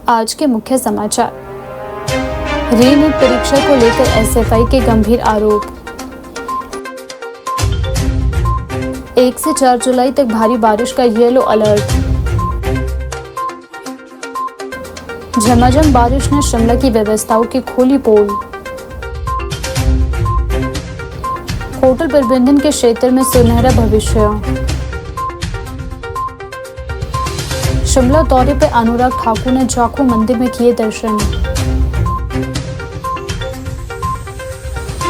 आज के मुख्य समाचार। री-नीट परीक्षा को लेकर एसएफआई के गंभीर आरोप। 1 से 4 जुलाई तक भारी बारिश का येलो अलर्ट। झमाझम बारिश ने शिमला की व्यवस्थाओं की खोली पोल। होटल प्रबंधन के क्षेत्र में सुनहरा भविष्य। शिमला दौरे पर अनुराग ठाकुर ने जाखू मंदिर में किए दर्शन।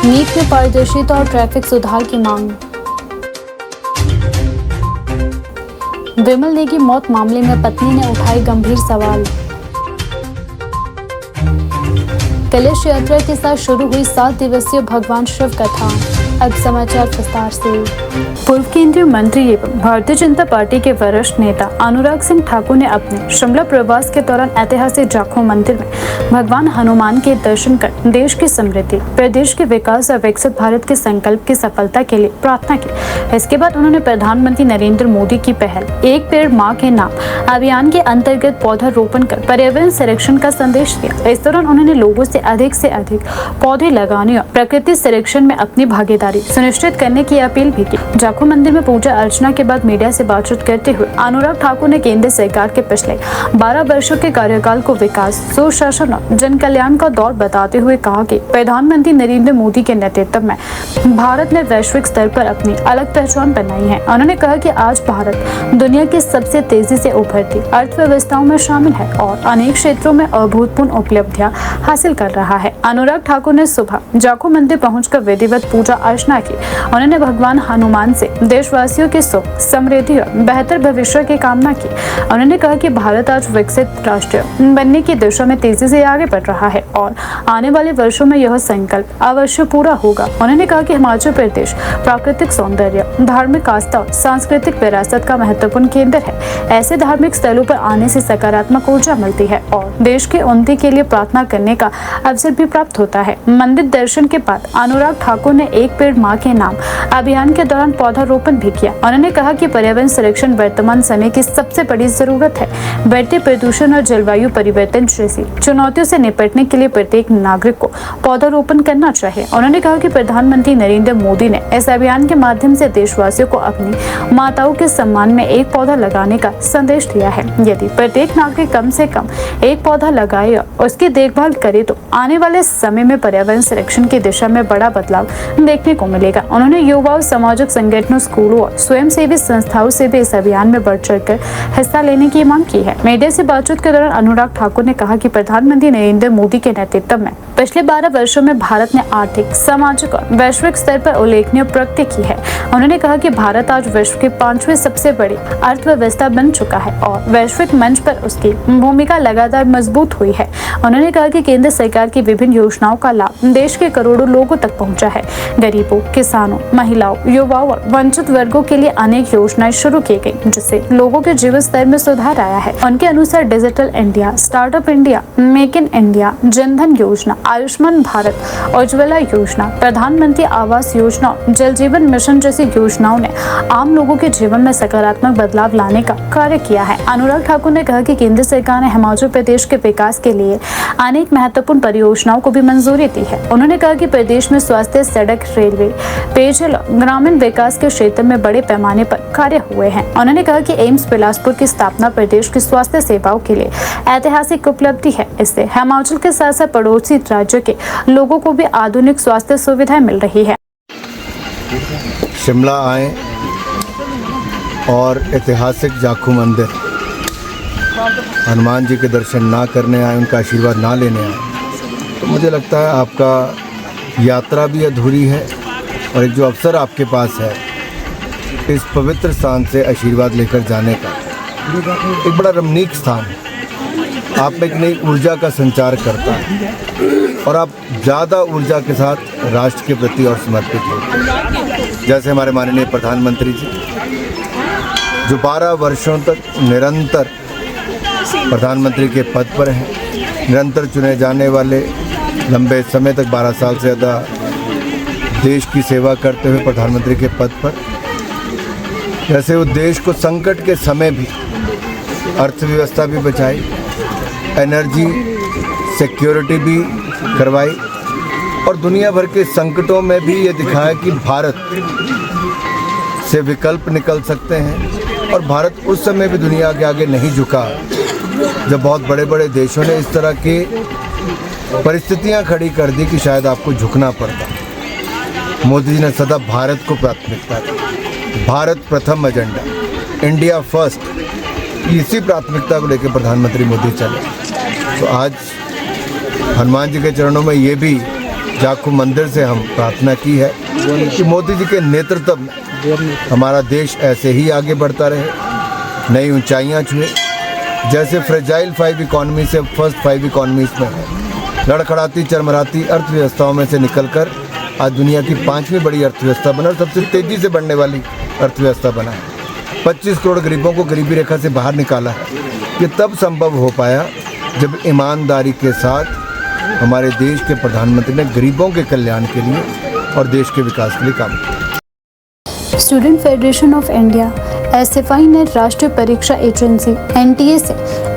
नीट में पारदर्शिता और ट्रैफिक सुधार की मांग। विमल नेगी मौत मामले में पत्नी ने उठाए गंभीर सवाल। कलश यात्रा के साथ शुरू हुई 7 दिवसीय भगवान शिव कथा। अब समाचार विस्तार से। पूर्व केंद्रीय मंत्री एवं भारतीय जनता पार्टी के वरिष्ठ नेता अनुराग सिंह ठाकुर ने अपने शिमला प्रवास के दौरान ऐतिहासिक जाखू मंदिर में भगवान हनुमान के दर्शन कर देश की समृद्धि, प्रदेश के विकास और विकसित भारत के संकल्प की सफलता के लिए प्रार्थना की। इसके बाद उन्होंने प्रधानमंत्री नरेंद्र मोदी की पहल एक पेड़ मां के नाम अभियान के अंतर्गत पौधा रोपण कर पर्यावरण संरक्षण का संदेश दिया। इस दौरान उन्होंने लोगों से अधिक पौधे लगाने और प्रकृति संरक्षण में अपनी भागीदारी सुनिश्चित करने की अपील भी की। जाखू मंदिर में पूजा अर्चना के बाद मीडिया से बातचीत करते हुए अनुराग ठाकुर ने केंद्र सरकार के पिछले 12 वर्षों के कार्यकाल को विकास, सुशासन और जन कल्याण का दौर बताते हुए कहा कि प्रधानमंत्री नरेंद्र मोदी के नेतृत्व में भारत ने वैश्विक स्तर पर अपनी अलग पहचान बनाई है। उन्होंने कहा कि आज भारत दुनिया की सबसे तेजी से उभरती अर्थव्यवस्थाओं में शामिल है और अनेक क्षेत्रों में अभूतपूर्व उपलब्धियां हासिल कर रहा है। अनुराग ठाकुर ने सुबह जाखू मंदिर पहुंचकर विधिवत पूजा अर्चना की। उन्होंने भगवान हनुमान से देशवासियों के सुख, समृद्धि और बेहतर भविष्य की कामना की। उन्होंने कहा कि भारत आज विकसित राष्ट्र बनने की दिशा में तेजी से आगे बढ़ रहा है और आने वाले वर्षों में यह संकल्प अवश्य पूरा होगा। उन्होंने कहा कि हिमाचल प्रदेश प्राकृतिक सौंदर्य, धार्मिक आस्था और सांस्कृतिक विरासत का महत्वपूर्ण केंद्र है। ऐसे धार्मिक स्थलों पर आने से सकारात्मक ऊर्जा मिलती है और देश की उन्नति के लिए प्रार्थना करने का अवसर भी प्राप्त होता है। मंदिर दर्शन के बाद अनुराग ठाकुर ने एक पेड़ मां के नाम अभियान के दौरान पौधारोपण भी किया। उन्होंने कहा कि पर्यावरण संरक्षण वर्तमान समय की सबसे बड़ी जरूरत है। बढ़ते प्रदूषण और जलवायु परिवर्तन जैसी चुनौतियों से निपटने के लिए प्रत्येक नागरिक को पौधारोपण करना चाहिए। उन्होंने कहा कि प्रधानमंत्री नरेंद्र मोदी ने इस अभियान के माध्यम से देशवासियों को अपनी माताओं के सम्मान में एक पौधा लगाने का संदेश दिया है। यदि प्रत्येक नागरिक कम से कम एक पौधा लगाए और उसकी देखभाल करे तो आने वाले समय में पर्यावरण संरक्षण की दिशा में बड़ा बदलाव देखने को मिलेगा। उन्होंने युवाओं, सामाजिक संगठनों, स्कूलों और स्वयंसेवी संस्थाओं से भी इस अभियान में बढ़ चढ़कर हिस्सा लेने की मांग की है। मीडिया से बातचीत के दौरान अनुराग ठाकुर ने कहा कि प्रधानमंत्री नरेंद्र मोदी के नेतृत्व में पिछले 12 वर्षों में भारत ने आर्थिक, सामाजिक और वैश्विक स्तर पर उल्लेखनीय प्रगति की है। उन्होंने कहा कि भारत आज विश्व की 5वीं सबसे बड़ी अर्थव्यवस्था बन चुका है और वैश्विक मंच पर उसकी भूमिका लगातार मजबूत हुई है। उन्होंने कहा कि केंद्र सरकार की विभिन्न योजनाओं का लाभ देश के करोड़ों लोगों तक पहुंचा है। गरीबों, किसानों, महिलाओं, युवाओं और वंचित वर्गों के लिए अनेक योजनाएं शुरू की गई जिससे लोगों के जीवन स्तर में सुधार आया है। उनके अनुसार digital India, startup India, make in India, Jan Dhan योजना, आयुष्मान भारत, उज्ज्वला योजना, प्रधानमंत्री आवास योजना, जल जीवन मिशन जैसी योजनाओं ने आम लोगों के जीवन में सकारात्मक बदलाव लाने का कार्य किया है। अनुराग ठाकुर ने कहा कि केंद्र सरकार ने हिमाचल प्रदेश के विकास के लिए अनेक महत्वपूर्ण परियोजनाओं को भी मंजूरी दी है। उन्होंने कहा कि प्रदेश में स्वास्थ्य, सड़क, रेलवे, पेयजल और ग्रामीण विकास के क्षेत्र में बड़े पैमाने पर कार्य हुए हैं। उन्होंने कहा कि एम्स बिलासपुर की स्थापना प्रदेश की स्वास्थ्य सेवाओं के लिए ऐतिहासिक उपलब्धि है। इससे हिमाचल के साथ साथ पड़ोसी राज्यों के लोगों को भी आधुनिक स्वास्थ्य सुविधाएं मिल रही है। शिमला आए और ऐतिहासिक जाखू मंदिर हनुमान जी के दर्शन ना करने आए, उनका आशीर्वाद ना लेने आए, तो मुझे लगता है आपका यात्रा भी अधूरी है और एक जो अवसर आपके पास है इस पवित्र स्थान से आशीर्वाद लेकर जाने का, एक बड़ा रमणीक स्थान है। आप में एक नई ऊर्जा का संचार करता है और आप ज़्यादा ऊर्जा के साथ राष्ट्र के प्रति और समर्पित होते हैं। जैसे हमारे माननीय प्रधानमंत्री जी जो 12 वर्षों तक निरंतर प्रधानमंत्री के पद पर हैं, निरंतर चुने जाने वाले, लंबे समय तक 12 साल से ज़्यादा देश की सेवा करते हुए प्रधानमंत्री के पद पर, जैसे वो देश को संकट के समय भी अर्थव्यवस्था भी बचाई, एनर्जी सिक्योरिटी भी करवाई और दुनिया भर के संकटों में भी ये दिखाया कि भारत से विकल्प निकल सकते हैं। और भारत उस समय भी दुनिया के आगे नहीं झुका जब बहुत बड़े बड़े देशों ने इस तरह की परिस्थितियां खड़ी कर दी कि शायद आपको झुकना पड़ता। मोदी जी ने सदा भारत को प्राथमिकता दी, भारत प्रथम एजेंडा, इंडिया फर्स्ट, इसी प्राथमिकता को लेकर प्रधानमंत्री मोदी चले। तो आज हनुमान जी के चरणों में ये भी जाखू मंदिर से हम प्रार्थना की है कि मोदी जी के नेतृत्व में हमारा देश ऐसे ही आगे बढ़ता रहे, नई ऊंचाइयां छुए। जैसे फ्रेजाइल 5 इकॉनमी से फर्स्ट 5 इकॉनमीज में है, लड़खड़ाती चरमराती अर्थव्यवस्थाओं में से निकलकर आज दुनिया की 5वीं बड़ी अर्थव्यवस्था बना और सबसे तेज़ी से बढ़ने वाली अर्थव्यवस्था बना है। 25 करोड़ गरीबों को गरीबी रेखा से बाहर निकाला है। ये तब संभव हो पाया जब ईमानदारी के साथ हमारे देश के प्रधानमंत्री ने गरीबों के कल्याण के लिए और देश के विकास के लिए काम किया। Student federation of India SFI ने राष्ट्रीय परीक्षा एजेंसी एनटीए से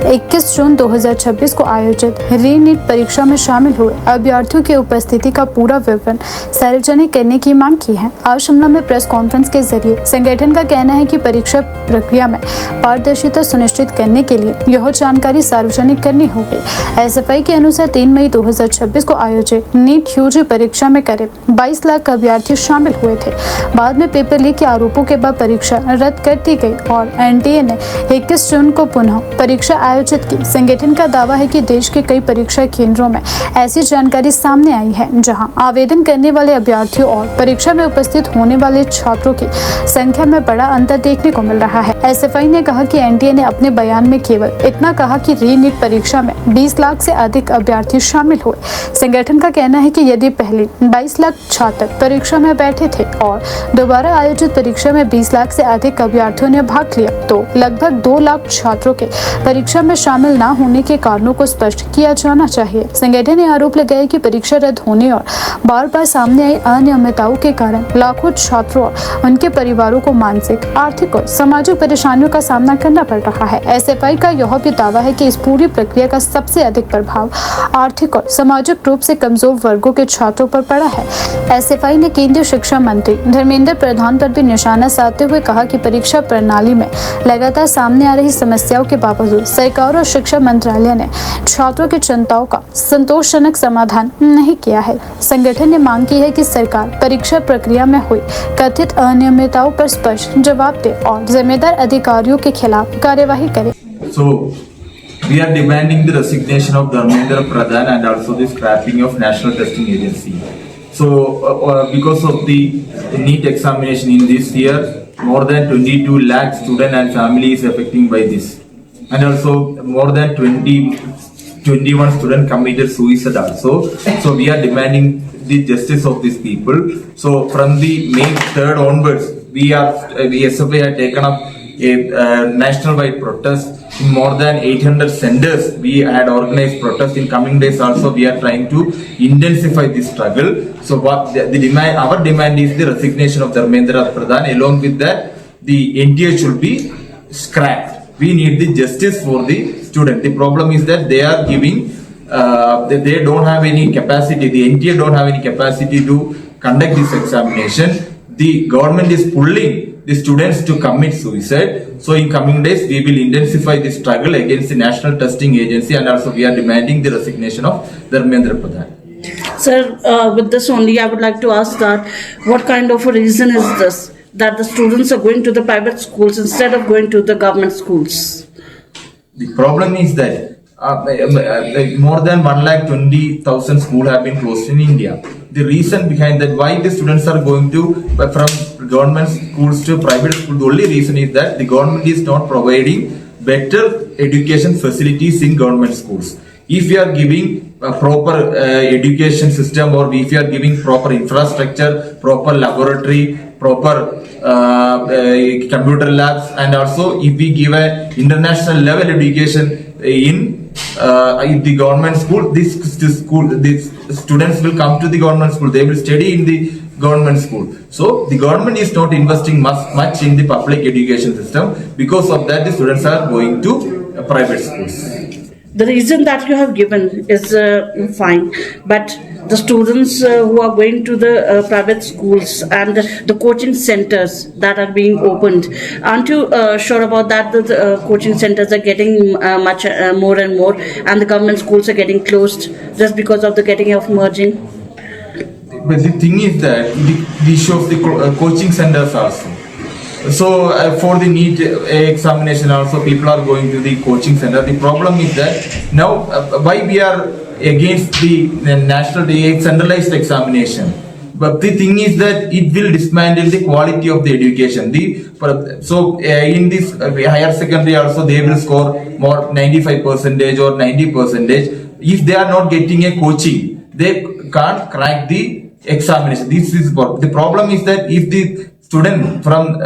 21 जून 2026 को आयोजित री-नीट परीक्षा में शामिल हुए अभ्यर्थियों की उपस्थिति का पूरा विवरण सार्वजनिक करने की मांग की है। आज शिमला में प्रेस कॉन्फ्रेंस के जरिए संगठन का कहना है कि परीक्षा प्रक्रिया में पारदर्शिता सुनिश्चित करने के लिए यह जानकारी सार्वजनिक करनी होगी। एसएफआई के अनुसार 3 मई 2026 को आयोजित नीट यूजी परीक्षा में करीब 22 लाख अभ्यर्थी शामिल हुए थे। बाद में पेपर लीक के आरोपों के बाद परीक्षा रद्द कर दी गई और एनटीए ने 21 जून को पुनः परीक्षा आयोजित की। संगठन का दावा है कि देश के कई परीक्षा केंद्रों में ऐसी जानकारी सामने आई है जहां आवेदन करने वाले अभ्यर्थियों और परीक्षा में उपस्थित होने वाले छात्रों की संख्या में बड़ा अंतर देखने को मिल रहा है। एसएफआई ने कहा कि एनटीए ने अपने बयान में केवल इतना कहा कि री-नीट परीक्षा में 20 लाख से अधिक अभ्यर्थी शामिल हुए। संगठन का कहना है कि यदि पहले 22 लाख छात्र परीक्षा में बैठे थे और दोबारा आयोजित परीक्षा में 20 लाख से अधिक अभ्यर्थियों ने भाग लिया तो लगभग 2 लाख छात्रों के परीक्षा में शामिल न होने के कारणों को स्पष्ट किया जाना चाहिए। संगठन ने आरोप लगाया कि परीक्षा रद्द होने और बार बार सामने आई अनियमितताओं के कारण लाखों छात्रों और उनके परिवारों को मानसिक, आर्थिक और सामाजिक परेशानियों का सामना करना पड़ रहा है। एसएफआई का यह भी दावा है कि इस पूरी प्रक्रिया का सबसे अधिक प्रभाव आर्थिक और सामाजिक रूप से कमजोर वर्गों के छात्रों पर पड़ा है। एसएफआई ने केंद्रीय शिक्षा मंत्री धर्मेंद्र प्रधान पर भी निशाना साधते हुए कहा कि परीक्षा प्रणाली में लगातार सामने आ रही समस्याओं के बावजूद सरकार और शिक्षा मंत्रालय ने छात्रों की चिंताओं का संतोषजनक समाधान नहीं किया है। संगठन ने मांग की है कि सरकार परीक्षा प्रक्रिया में हुई कथित अनियमितताओं पर स्पष्ट जवाब दे और जिम्मेदार अधिकारियों के खिलाफ कार्यवाही करे। We are demanding the resignation of Dharmendra Pradhan and also the scrapping of National Testing Agency. Because of the NEET examination in this year, more than 22 lakh students and families affecting by this, and also more than 21 students committed suicide also. So we are demanding the justice of these people. So from the May 3rd onwards, the SFA had taken up a national-wide protest. In more than 800 centers, we had organized protests. In coming days also, we are trying to intensify this struggle. So what our demand is the resignation of Dharmendra Pradhan. Along with that, the NTA should be scrapped. We need the justice for the student. The problem is that they are giving, they don't have any capacity. The NTA don't have any capacity to conduct this examination. The government is pulling the students to commit suicide. So in coming days, we will intensify the struggle against the National Testing Agency, and also we are demanding the resignation of Dharmendra Pradhan. Sir, with this only, I would like to ask that what kind of a reason is this that the students are going to the private schools instead of going to the government schools? The problem is that more than 1,20,000 schools have been closed in India. The reason behind that, why the students are going to from government schools to private schools, the only reason is that the government is not providing better education facilities in government schools. If you are giving a proper education system, or if you are giving proper infrastructure, proper laboratory, proper computer labs, and also if we give a international level education in the government school, these students will come to the government school, they will study in the government school. So the government is not investing much in the public education system. Because of that, the students are going to private schools. The reason that you have given is fine, but the students who are going to the private schools and the coaching centers that are being opened, aren't you sure about that? The coaching centers are getting much more and more, and the government schools are getting closed just because of the getting of merging? But the thing is that the issue of the coaching centers also. So for the NEET examination also, people are going to the coaching center. The problem is that now why we are against the national centralized examination. But the thing is that it will dismantle the quality of the education. In this higher secondary also they will score more 95% or 90%. If they are not getting a coaching, they can't crack the examination. This is the problem is that if the student from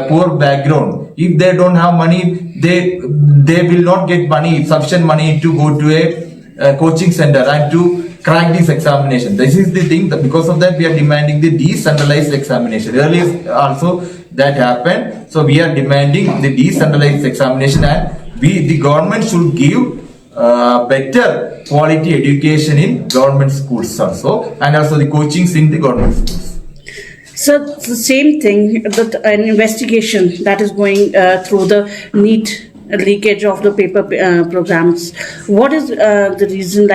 poor background, if they don't have money, they will not get money, sufficient money to go to a coaching center and to crack this examination. This is the thing, that because of that we are demanding the decentralized examination. Earlier also that happened, so we are demanding the decentralized examination, and the government should give better quality education in government schools also, and also the coachings in the government schools. So the same thing, that an investigation that is going through the NEET leakage of the paper programs. What is the reason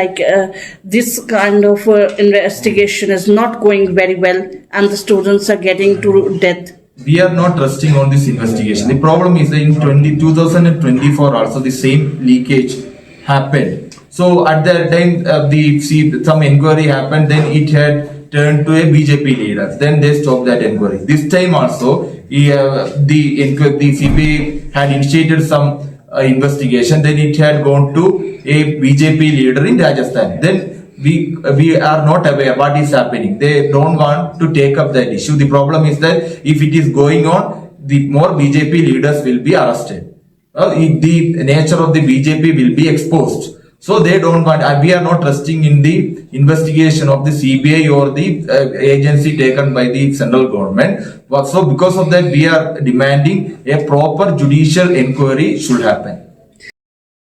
this kind of investigation is not going very well and the students are getting to death? We are not trusting on this investigation. The problem is that in 2024 also the same leakage happened. So at that time some inquiry happened, then it had turned to a BJP leader. Then they stopped that inquiry. This time also, the CBI had initiated some investigation. Then it had gone to a BJP leader in Rajasthan. Then we are not aware what is happening. They don't want to take up that issue. The problem is that if it is going on, the more BJP leaders will be arrested. The nature of the BJP will be exposed. So they don't want, we are not trusting in the investigation of the CBI or the agency taken by the central government. So because of that, we are demanding a proper judicial inquiry should happen.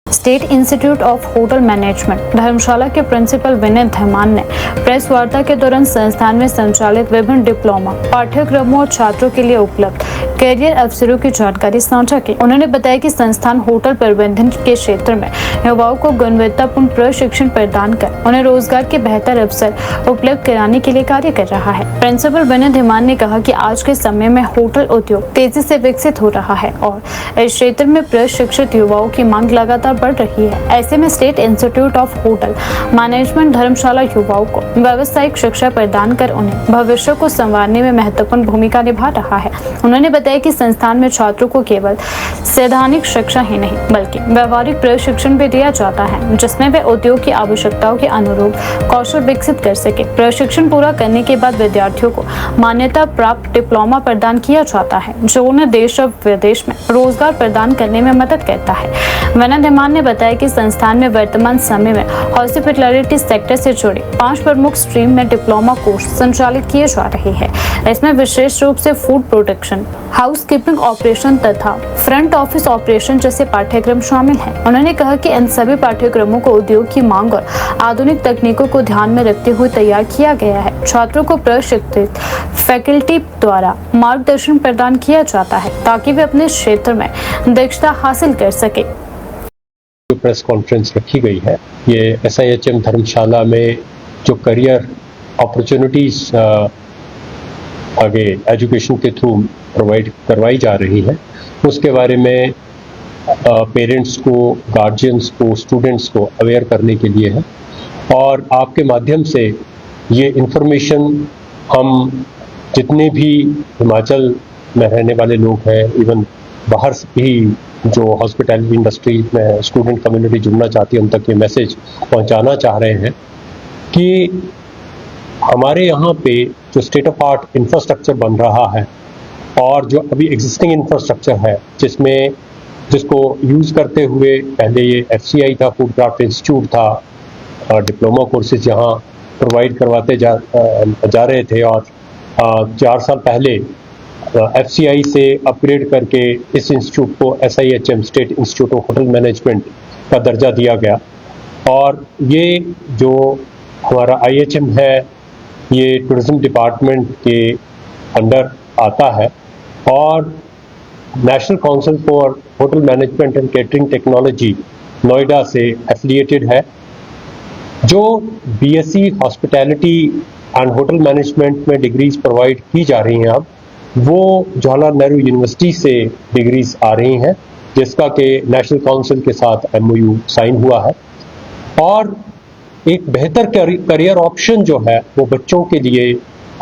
State institute of hotel management Dharamshala के principal विनय धीमान ने press वार्ता के दौरान संस्थान में संचालित विभिन्न diploma पाठ्यक्रमों और छात्रों के लिए उपलब्ध कैरियर अवसरों की जानकारी साझा की। उन्होंने बताया कि संस्थान होटल प्रबंधन के क्षेत्र में युवाओं को गुणवत्तापूर्ण प्रशिक्षण प्रदान कर उन्हें रोजगार के बेहतर अवसर उपलब्ध कराने के लिए कार्य कर रहा है। प्रिंसिपल विनय धीमान ने कहा कि आज के समय में होटल उद्योग तेजी से विकसित हो रहा है और इस क्षेत्र में प्रशिक्षित युवाओं की मांग लगातार बढ़ रही है। ऐसे में state institute of hotel management Dharamshala युवाओं को व्यावसायिक शिक्षा प्रदान कर उन्हें भविष्य को संवारने में महत्वपूर्ण भूमिका निभा रहा है। उन्होंने बताया कि संस्थान में छात्रों को केवल सैद्धांतिक शिक्षा ही नहीं बल्कि व्यावहारिक प्रशिक्षण भी दिया जाता है, जिसमें वे उद्योग की आवश्यकताओं के अनुरूप कौशल विकसित कर सके। प्रशिक्षण पूरा करने के बाद विद्यार्थियों को मान्यता प्राप्त डिप्लोमा प्रदान किया जाता है, जो उन्हें देश और विदेश में रोजगार प्रदान करने में मदद करता है। विनय धीमान ने बताया कि संस्थान में वर्तमान समय में हॉस्पिटैलिटी सेक्टर से जुड़े 5 प्रमुख स्ट्रीम में डिप्लोमा कोर्स संचालित किए जा रहे हैं। इसमें विशेष रूप से फूड प्रोडक्शन, हाउसकीपिंग ऑपरेशन तथा फ्रंट ऑफिस ऑपरेशन जैसे पाठ्यक्रम शामिल हैं। उन्होंने कहा कि इन सभी पाठ्यक्रमों को उद्योग की मांग और आधुनिक तकनीकों को ध्यान में रखते हुए तैयार किया गया है। छात्रों को प्रशिक्षित फैकल्टी द्वारा मार्गदर्शन प्रदान किया जाता है ताकि वे अपने क्षेत्र में दक्षता हासिल कर सके। जो प्रेस कॉन्फ्रेंस रखी गई है, ये SIHM धर्मशाला में जो करियर अपॉर्चुनिटीज आगे एजुकेशन के थ्रू प्रोवाइड करवाई जा रही है, उसके बारे में पेरेंट्स को, गार्जियंस को, स्टूडेंट्स को अवेयर करने के लिए है। और आपके माध्यम से ये इंफॉर्मेशन हम जितने भी हिमाचल में रहने वाले लोग हैं, इवन बाहर से भी जो हॉस्पिटैलिटी इंडस्ट्री में स्टूडेंट कम्युनिटी जुड़ना चाहती है, उन तक ये मैसेज पहुंचाना चाह रहे हैं कि हमारे यहाँ पे जो स्टेट ऑफ आर्ट इंफ्रास्ट्रक्चर बन रहा है और जो अभी एग्जिस्टिंग इंफ्रास्ट्रक्चर है, जिसको यूज़ करते हुए पहले ये FCI था, फूड क्राफ्ट इंस्टीट्यूट था, डिप्लोमा कोर्सेज यहाँ प्रोवाइड करवाते जा रहे थे, और 4 साल पहले FCI से अपग्रेड करके इस इंस्टीट्यूट को SIHM state institute of hotel management का दर्जा दिया गया। और ये जो हमारा IHM है ये टूरिज्म डिपार्टमेंट के अंडर आता है और national council for hotel management and catering technology Noida से एफिलिएटेड है। जो BSc hospitality and hotel management में डिग्रीज प्रोवाइड की जा रही हैं अब, वो जवाहरलाल नेहरू यूनिवर्सिटी से डिग्रीज आ रही हैं, जिसका कि नेशनल काउंसिल के साथ MOU साइन हुआ है। और एक बेहतर करियर ऑप्शन जो है वो बच्चों के लिए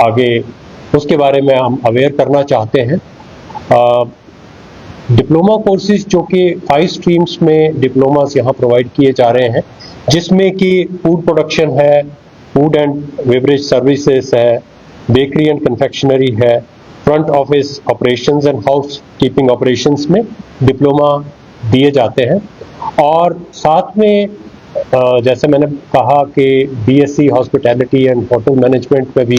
आगे, उसके बारे में हम अवेयर करना चाहते हैं। डिप्लोमा कोर्सेज जो कि 5 स्ट्रीम्स में डिप्लोमास यहाँ प्रोवाइड किए जा रहे हैं, जिसमें कि फूड प्रोडक्शन है, फूड एंड बेवरेज सर्विसेज है, बेकरी एंड कन्फेक्शनरी है, front office operations and house keeping operations में डिप्लोमा दिए जाते हैं। और साथ में जैसे मैंने कहा कि BSc hospitality and hotel management में भी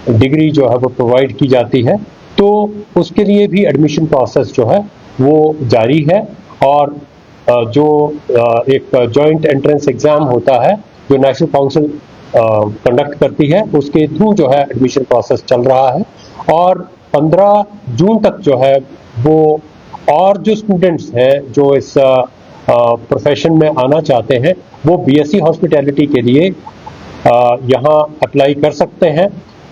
डिग्री जो है वो प्रोवाइड की जाती है, तो उसके लिए भी एडमिशन प्रोसेस जो है वो जारी है। और जो एक जॉइंट एंट्रेंस एग्ज़ाम होता है जो नेशनल काउंसिल कंडक्ट करती है, उसके थ्रू जो है एडमिशन प्रोसेस चल रहा है। और 15 जून तक जो है वो, और जो स्टूडेंट्स हैं जो इस प्रोफेशन में आना चाहते हैं वो BSc हॉस्पिटैलिटी के लिए यहाँ अप्लाई कर सकते हैं।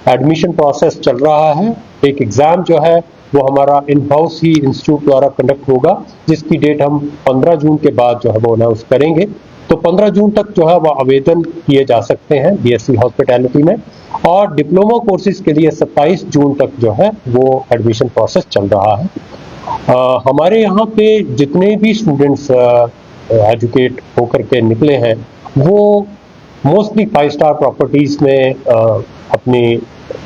एडमिशन प्रोसेस चल रहा है। एक एग्ज़ाम जो है वो हमारा इन हाउस ही इंस्टीट्यूट द्वारा कंडक्ट होगा, जिसकी डेट हम 15 जून के बाद जो है वो अनाउंस करेंगे। तो 15 जून तक जो है वो आवेदन किए जा सकते हैं BSc हॉस्पिटैलिटी में। और डिप्लोमा कोर्सेज के लिए 27 जून तक जो है वो एडमिशन प्रोसेस चल रहा है। हमारे यहाँ पे जितने भी स्टूडेंट्स एजुकेट होकर के निकले हैं वो मोस्टली 5 स्टार प्रॉपर्टीज़ में अपनी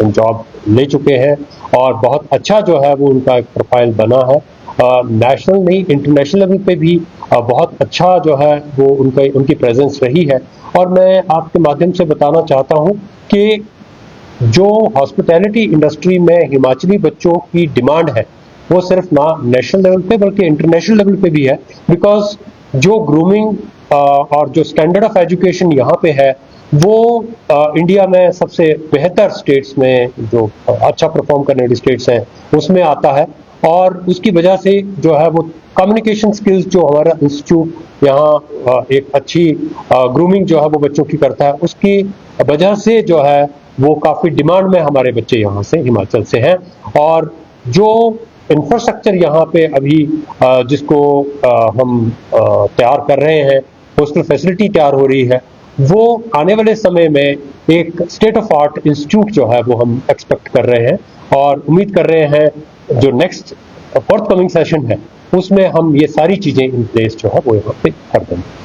जॉब ले चुके हैं और बहुत अच्छा जो है वो उनका एक प्रोफाइल बना है। नेशनल नहीं, इंटरनेशनल लेवल पे भी बहुत अच्छा जो है वो उनकी प्रेजेंस रही है। और मैं आपके माध्यम से बताना चाहता हूँ कि जो हॉस्पिटैलिटी इंडस्ट्री में हिमाचली बच्चों की डिमांड है वो सिर्फ ना नेशनल लेवल पे बल्कि इंटरनेशनल लेवल पे भी है। बिकॉज जो ग्रूमिंग और जो स्टैंडर्ड ऑफ एजुकेशन यहाँ पे है वो इंडिया में सबसे बेहतर स्टेट्स में, जो अच्छा परफॉर्म करने वाली स्टेट्स हैं उसमें आता है। और उसकी वजह से जो है वो कम्युनिकेशन स्किल्स जो हमारा इंस्टीट्यूट यहाँ एक अच्छी ग्रूमिंग जो है वो बच्चों की करता है, उसकी वजह से जो है वो काफ़ी डिमांड में हमारे बच्चे यहाँ से, हिमाचल से हैं। और जो इंफ्रास्ट्रक्चर यहाँ पे अभी जिसको हम तैयार कर रहे हैं, हॉस्टल फैसिलिटी तैयार हो रही है, वो आने वाले समय में एक स्टेट ऑफ आर्ट इंस्टीट्यूट जो है वो हम एक्सपेक्ट कर रहे हैं। और उम्मीद कर रहे हैं जो नेक्स्ट फोर्थकमिंग सेशन है उसमें हम ये सारी चीज़ें इन प्लेस जो है वो यहाँ पे कर देंगे।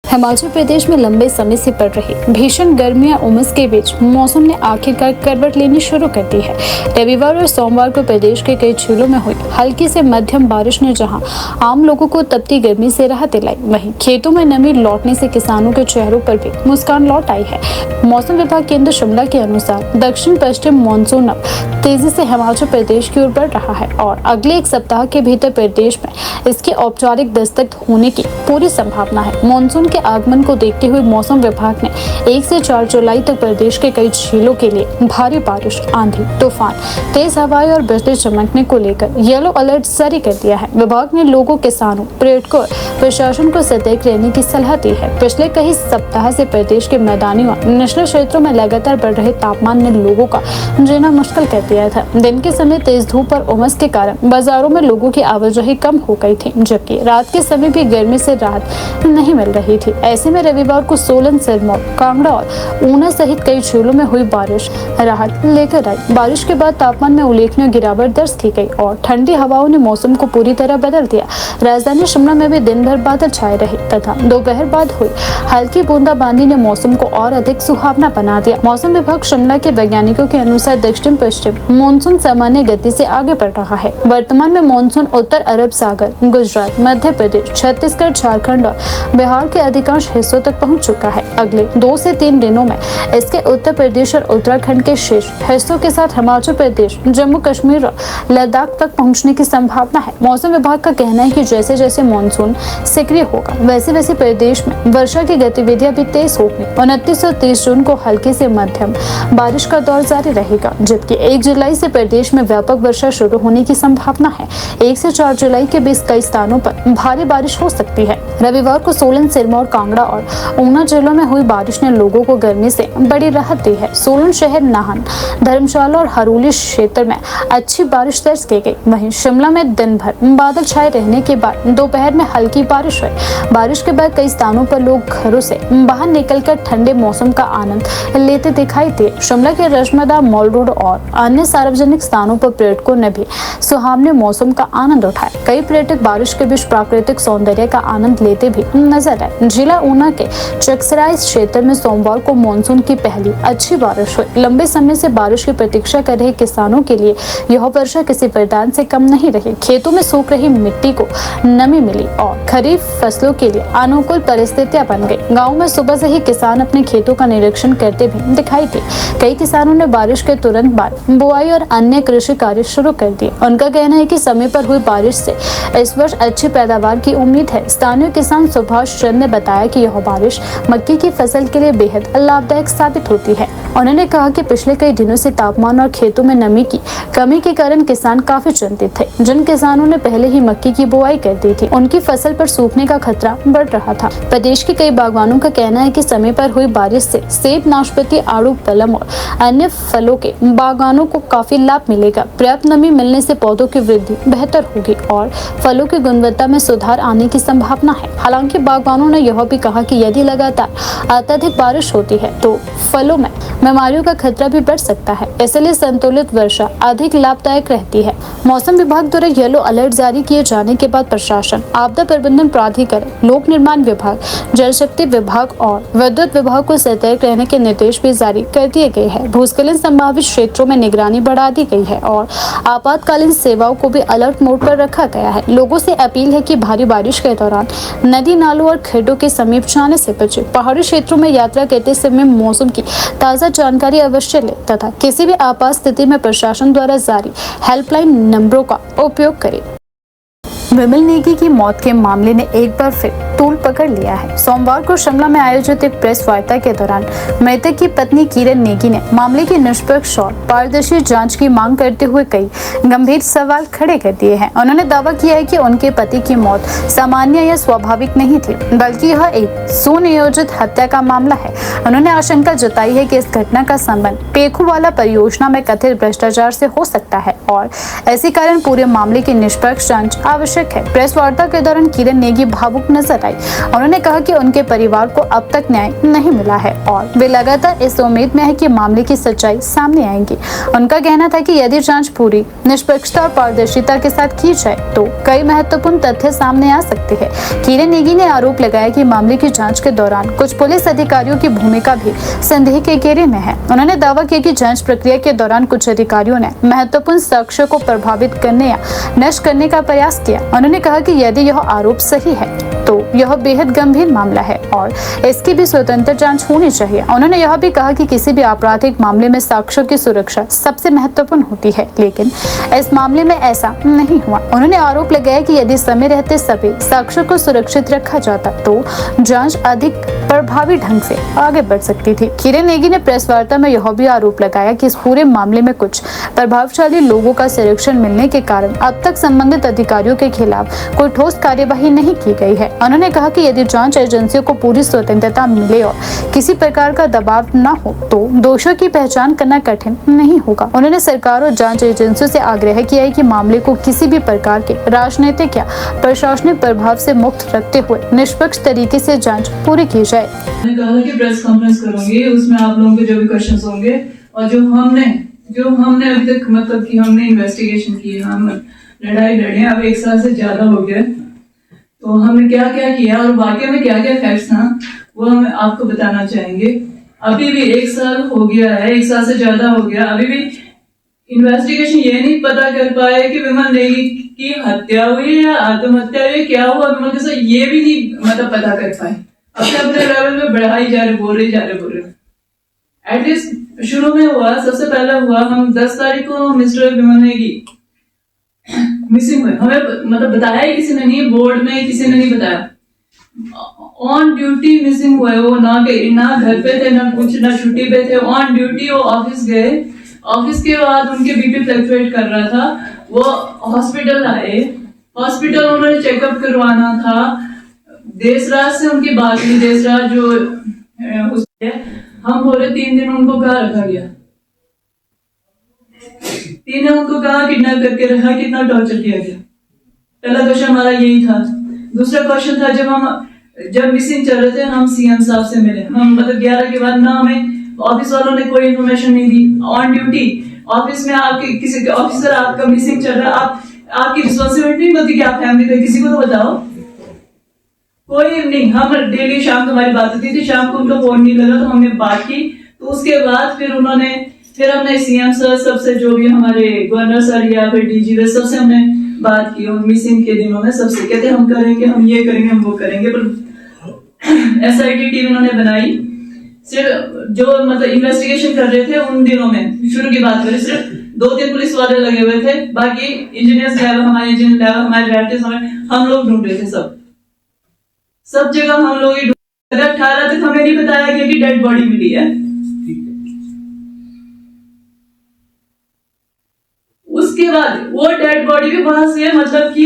हिमाचल प्रदेश में लंबे समय से पड़ रही भीषण गर्मी या उमस के बीच मौसम ने आखिरकार करवट लेनी शुरू कर दी है। रविवार और सोमवार को प्रदेश के कई जिलों में हुई हल्की से मध्यम बारिश ने जहां आम लोगों को तपती गर्मी से राहत दिलाई, वहीं खेतों में नमी लौटने से किसानों के चेहरों पर भी मुस्कान लौट आई है। मौसम विभाग केंद्र शिमला के अनुसार दक्षिण पश्चिम मानसून अब तेजी से हिमाचल प्रदेश की ओर बढ़ रहा है और अगले एक सप्ताह के भीतर प्रदेश में इसकी औपचारिक दस्तक होने की पूरी संभावना है। मानसून के आगमन को देखते हुए मौसम विभाग ने 1 से 4 जुलाई तक प्रदेश के कई जिलों के लिए भारी बारिश, आंधी, तूफान, तेज हवाएं और बिजली चमकने को लेकर येलो अलर्ट जारी कर दिया है। विभाग ने लोगों, किसानों, पर्यटकों और प्रशासन को सतर्क रहने की सलाह दी है। पिछले कई सप्ताह से प्रदेश के मैदानी और निचले क्षेत्रों में लगातार बढ़ रहे तापमान ने लोगों का जीना मुश्किल कर दिया था। दिन के समय तेज धूप और उमस के कारण बाजारों में लोगों की आवाजाही कम हो गई थी, जबकि रात के समय भी गर्मी से राहत नहीं मिल रही थी। ऐसे में रविवार को सोलन, सिरमौर, कांगड़ा और ऊना सहित कई जिलों में हुई बारिश राहत लेकर आई। बारिश के बाद तापमान में उल्लेखनीय गिरावट दर्ज की गई और ठंडी हवाओं ने मौसम को पूरी तरह बदल दिया। राजधानी शिमला में भी दिन भर बादल छाए रहे तथा दोपहर बाद हुई हल्की बूंदाबांदी ने मौसम को और अधिक सुहावना बना दिया। मौसम विभाग शिमला के वैज्ञानिकों के अनुसार दक्षिण पश्चिम मानसून सामान्य गति से आगे बढ़ रहा है। वर्तमान में मानसून उत्तर अरब सागर, गुजरात, मध्य प्रदेश, छत्तीसगढ़, झारखंड और बिहार के अधिकांश हिस्सों तक पहुंच चुका है। अगले 2 से 3 दिनों में इसके उत्तर प्रदेश और उत्तराखंड के शेष हिस्सों के साथ हिमाचल प्रदेश, जम्मू कश्मीर और लद्दाख तक पहुंचने की संभावना है। मौसम विभाग का कहना है कि जैसे जैसे मानसून सक्रिय होगा वैसे वैसे प्रदेश में वर्षा की गतिविधियां भी तेज होगी। 29 और 30 जून को हल्की से मध्यम बारिश का दौर जारी रहेगा, जबकि 1 जुलाई से प्रदेश में व्यापक वर्षा शुरू होने की संभावना है। 1 से 4 जुलाई के बीच कई स्थानों पर भारी बारिश हो सकती है। रविवार को सोलन, सिरमौर, कांगड़ा और ऊना जिलों में हुई बारिश ने लोगों को गर्मी से बड़ी राहत दी है। सोलन शहर, नाहन, धर्मशाला और हरोली क्षेत्र में अच्छी बारिश दर्ज की गई। वहीं शिमला में दिन भर बादल छाए रहने के बाद दोपहर में हल्की बारिश हुई। बारिश के बाद कई स्थानों पर लोग घरों से बाहर निकलकर ठंडे मौसम का आनंद लेते दिखाई दिए। शिमला के रश्मदा मॉल रोड और अन्य सार्वजनिक स्थानों पर पर्यटकों ने भी सुहावने मौसम का आनंद उठाया। कई पर्यटक बारिश के बीच प्राकृतिक सौंदर्य का आनंद लेते भी नजर आए। जिला ऊना के चकसराय क्षेत्र में सोमवार को मानसून की पहली अच्छी बारिश हुई। लंबे समय से बारिश की प्रतीक्षा कर रहे किसानों के लिए यह वर्षा किसी वरदान से कम नहीं रही। खेतों में सूख रही मिट्टी को नमी मिली और खरीफ फसलों के लिए अनुकूल परिस्थितियां बन गई। गाँव में सुबह से ही किसान अपने खेतों का निरीक्षण करते भी दिखाई दिए। कई किसानों ने बारिश के तुरंत बाद बुआई और अन्य कृषि कार्य शुरू कर दिए। उनका कहना है कि समय पर हुई बारिश से इस वर्ष अच्छी पैदावार की उम्मीद है। स्थानीय किसान सुभाष चंद ने बताया कि यह बारिश मक्की की फसल के लिए बेहद लाभदायक साबित होती है। उन्होंने कहा कि पिछले कई दिनों से तापमान और खेतों में नमी की कमी के कारण किसान काफी चिंतित थे। जिन किसानों ने पहले ही मक्की की बुआई कर दी थी, उनकी फसल पर सूखने का खतरा बढ़ रहा था। प्रदेश के कई बागवानों का कहना है कि समय पर हुई बारिश से सेब, नाशपाती, आड़ू, पलम और अन्य फलों के बागानों को काफी लाभ मिलेगा। पर्याप्त नमी मिलने से पौधों की वृद्धि बेहतर होगी और फलों की गुणवत्ता में सुधार आने की संभावना है। हालांकि बागवानों ने यह भी कहा कि यदि लगातार अत्यधिक बारिश होती है तो फलों में बीमारियों का खतरा भी बढ़ सकता है, इसलिए संतुलित वर्षा अधिक लाभदायक रहती है। मौसम विभाग द्वारा येलो अलर्ट जारी किए जाने के बाद प्रशासन, आपदा प्रबंधन प्राधिकरण, लोक निर्माण विभाग, जल शक्ति विभाग और विद्युत विभाग को सतर्क रहने के निर्देश भी जारी कर दिए गए हैं। भूस्खलन संभावित क्षेत्रों में निगरानी बढ़ा दी गई है और आपातकालीन सेवाओं को भी अलर्ट मोड पर रखा गया है। लोगों से अपील है कि भारी बारिश के दौरान नदी, नालों और खड्डों के समीप जाने से बचें। पहाड़ी क्षेत्रों में यात्रा करते समय मौसम की ताज़ा जानकारी अवश्य लें तथा किसी भी आपात स्थिति में प्रशासन द्वारा जारी हेल्पलाइन नंबरों का उपयोग करें। विमल नेगी की मौत के मामले ने एक बार फिर तूल पकड़ लिया है। सोमवार को शिमला में आयोजित एक प्रेस वार्ता के दौरान मृतक की पत्नी किरण नेगी ने मामले की निष्पक्ष और पारदर्शी जांच की मांग करते हुए कई गंभीर सवाल खड़े कर दिए हैं। उन्होंने दावा किया है कि उनके पति की मौत सामान्य या स्वाभाविक नहीं थी, बल्कि यह एक सुनियोजित हत्या का मामला है। उन्होंने आशंका जताई है कि इस घटना का संबंध पेखूवाला परियोजना में कथित भ्रष्टाचार से हो सकता है और इसी कारण पूरे मामले की निष्पक्ष जांच आवश्यक है। प्रेस वार्ता के दौरान किरण नेगी भावुक नजर आई। उन्होंने कहा कि उनके परिवार को अब तक न्याय नहीं मिला है और वे लगातार इस उम्मीद में है कि मामले की सच्चाई सामने आएगी। उनका कहना था कि यदि जांच पूरी निष्पक्षता और पारदर्शिता के साथ की जाए तो कई महत्वपूर्ण तथ्य सामने आ सकते हैं। किरण नेगी ने आरोप लगाया कि मामले की जांच के दौरान कुछ पुलिस अधिकारियों की भूमिका भी संदेह के घेरे में है। उन्होंने दावा किया कि जांच प्रक्रिया के दौरान कुछ अधिकारियों ने महत्वपूर्ण साक्ष्यों को प्रभावित करने या नष्ट करने का प्रयास किया। उन्होंने कहा कि यदि यह आरोप सही है तो यह बेहद गंभीर मामला है और इसकी भी स्वतंत्र जांच होनी चाहिए। उन्होंने यह भी कहा कि किसी भी आपराधिक मामले में साक्ष्यों की सुरक्षा सबसे महत्वपूर्ण होती है, लेकिन इस मामले में ऐसा नहीं हुआ। उन्होंने आरोप लगाया कि यदि समय रहते सभी साक्ष्यों को सुरक्षित रखा जाता तो जांच अधिक प्रभावी ढंग से आगे बढ़ सकती थी। किरण नेगी ने प्रेस वार्ता में यह भी आरोप लगाया कि इस पूरे मामले में कुछ प्रभावशाली लोगों का संरक्षण मिलने के कारण अब तक संबंधित अधिकारियों के खिलाफ कोई ठोस कार्यवाही नहीं की गई है। उन्होंने कहा कि यदि जांच एजेंसियों को पूरी स्वतंत्रता मिले और किसी प्रकार का दबाव न हो तो दोषियों की पहचान करना कठिन नहीं होगा। उन्होंने सरकार और जांच एजेंसियों से आग्रह किया है कि मामले को किसी भी प्रकार के राजनीतिक या प्रशासनिक प्रभाव से मुक्त रखते हुए निष्पक्ष तरीके से जांच पूरी की जाए। मैंने कहा कि प्रेस कॉन्फ्रेंस करूंगी, उसमें आप लोगों के जो भी क्वेश्चंस होंगे और जो हमने अभी तक मतलब कि हमने इन्वेस्टिगेशन की, हम लड़ाई लड़े, अब 1 साल से ज्यादा हो गया, तो हमने क्या क्या किया और वाकई में क्या क्या फैक्ट्स था वो हम आपको बताना चाहेंगे। अभी भी 1 साल हो गया है, 1 साल से ज्यादा हो गया, अभी भी इन्वेस्टिगेशन ये नहीं पता कर पाए कि विमल नेगी की हत्या हुई या आत्महत्या हुई, क्या हुआ विमल के साथ, ये भी नहीं मतलब पता कर पाए। अपने अपने लेवल में बढ़ाई जा रहे, बोल रहे। एटलीस्ट शुरू में हुआ, सबसे पहले हुआ, हम 10 तारीख को मिस्टर अभिमन्यु की मिसिंग हुए, हमें मतलब बताया ही किसी ने नहीं, बोर्ड में किसी ने नहीं बताया। ऑन ड्यूटी मिसिंग हुए वो, ना घर पे थे, ना कुछ, ना छुट्टी पे थे, ऑन ड्यूटी वो ऑफिस गए। ऑफिस के बाद उनके बीपी फ्लक्चुएट कर रहा था, वो हॉस्पिटल आए, हॉस्पिटल उन्होंने चेकअप करवाना था। देश रात से उनकी बात हुई, देश रात जो उसके हम बोले 3 दिन उनको कहाँ रखा गया, 3 दिन उनको कहाँ किडनैप करके रखा, कितना टॉर्चर किया गया। पहला क्वेश्चन हमारा यही था। दूसरा क्वेश्चन था, जब मिसिंग चल रहे थे, हम सीएम साहब से मिले, हम मतलब 11 के बाद ना हमें ऑफिस वालों ने कोई इन्फॉर्मेशन नहीं दी। ऑन ड्यूटी ऑफिस में आपके किसी ऑफिसर आपका मिसिंग चल रहा है, आपकी रिस्पॉन्सिबिलिटी नहीं बनती कि आप फैमिली पे किसी को तो बताओ, कोई नहीं। हम डेली शाम को हमारी बात होती थी, शाम को उनका फोन नहीं लगा तो हमने बात की। तो उसके बाद फिर हमने सीएम सर सबसे, जो भी हमारे गवर्नर सर या फिर डीजी सबसे हमने बात की। और मिसिंग के दिनों में सबसे कहते हम करेंगे, हम ये करेंगे, हम वो करेंगे, पर एसआईटी टीम इन्होंने बनाई। सिर्फ जो मतलब इन्वेस्टिगेशन कर रहे थे उन दिनों में, शुरू की बात करें, सिर्फ 2-3 पुलिस वाले लगे हुए थे, बाकी इंजीनियर्स लेवल, हमारे इंजीनियर लेवल, हमारे रिलेटिव्स, हम लोग ढूंढ रहे थे। सब जगह हम लोग ही 18 तक हमें नहीं बताया गया कि डेड बॉडी मिली है। उसके बाद वो डेड बॉडी भी वहां से मतलब कि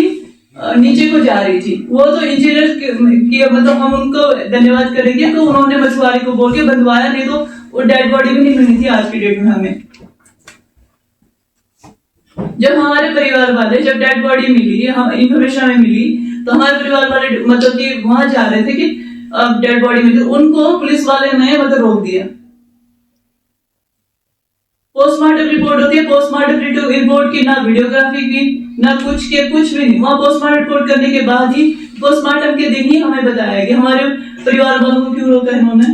नीचे को जा रही थी। वो तो इंजीनियर की मतलब हम उनको धन्यवाद करेंगे, तो उन्होंने मछुआरे को बोल के बंधवाया, नहीं तो वो डेड बॉडी भी नहीं मिली थी आज की डेट में हमें। जब हमारे परिवार वाले, जब डेड बॉडी मिली, हम इंफॉर्मेशन हमें मिली, तो हमारे परिवार वाले मतलब कि वहां जा रहे थे कि डेड बॉडी मिली, उनको पुलिस वाले ने मतलब रोक दिया। पोस्टमार्टम रिपोर्ट होती है, पोस्टमार्टम रिपोर्ट की ना वीडियोग्राफी की, ना कुछ भी नहीं। वहां पोस्टमार्टम रिपोर्ट करने के बाद ही, पोस्टमार्टम के दिन ही हमें बताया कि हमारे परिवार वालों को क्यों रोका इन्होंने।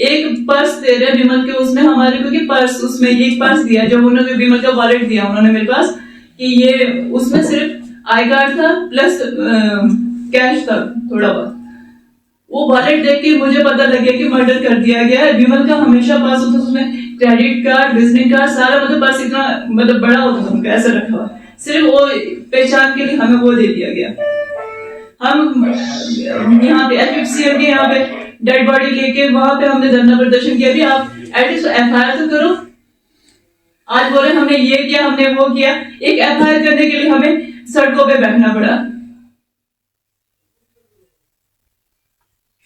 एक पर्स दे रहे विमल के, उसमें हमारे को कि पर्स, उसमें एक पर्स दिया, जब उन्होंने विमल का वॉलेट दिया उन्होंने मेरे पास, कि ये उसमें सिर्फ आई कार्ड था प्लस कैश था थोड़ा बहुत। वो वॉलेट देख के मुझे पता लग गया कि मर्डर कर दिया गया है। विमल का हमेशा पास होता, उसमें क्रेडिट कार्ड, विजिटिंग कार्ड, सारा मतलब पर्स इतना मतलब बड़ा होता था उनका, ऐसा रखा हुआ। सिर्फ वो पहचान के लिए हमें वो दे दिया गया। हम यहाँ पे एफएफसीएम के यहाँ पे डेड बॉडी लेके वहां पे हमने धरना प्रदर्शन किया। भी आप एटलीस्ट एफआईआर तो करो। आज बोले हमने ये किया, हमने वो किया। एक एफआईआर करने के लिए हमें सड़कों पे बैठना पड़ा।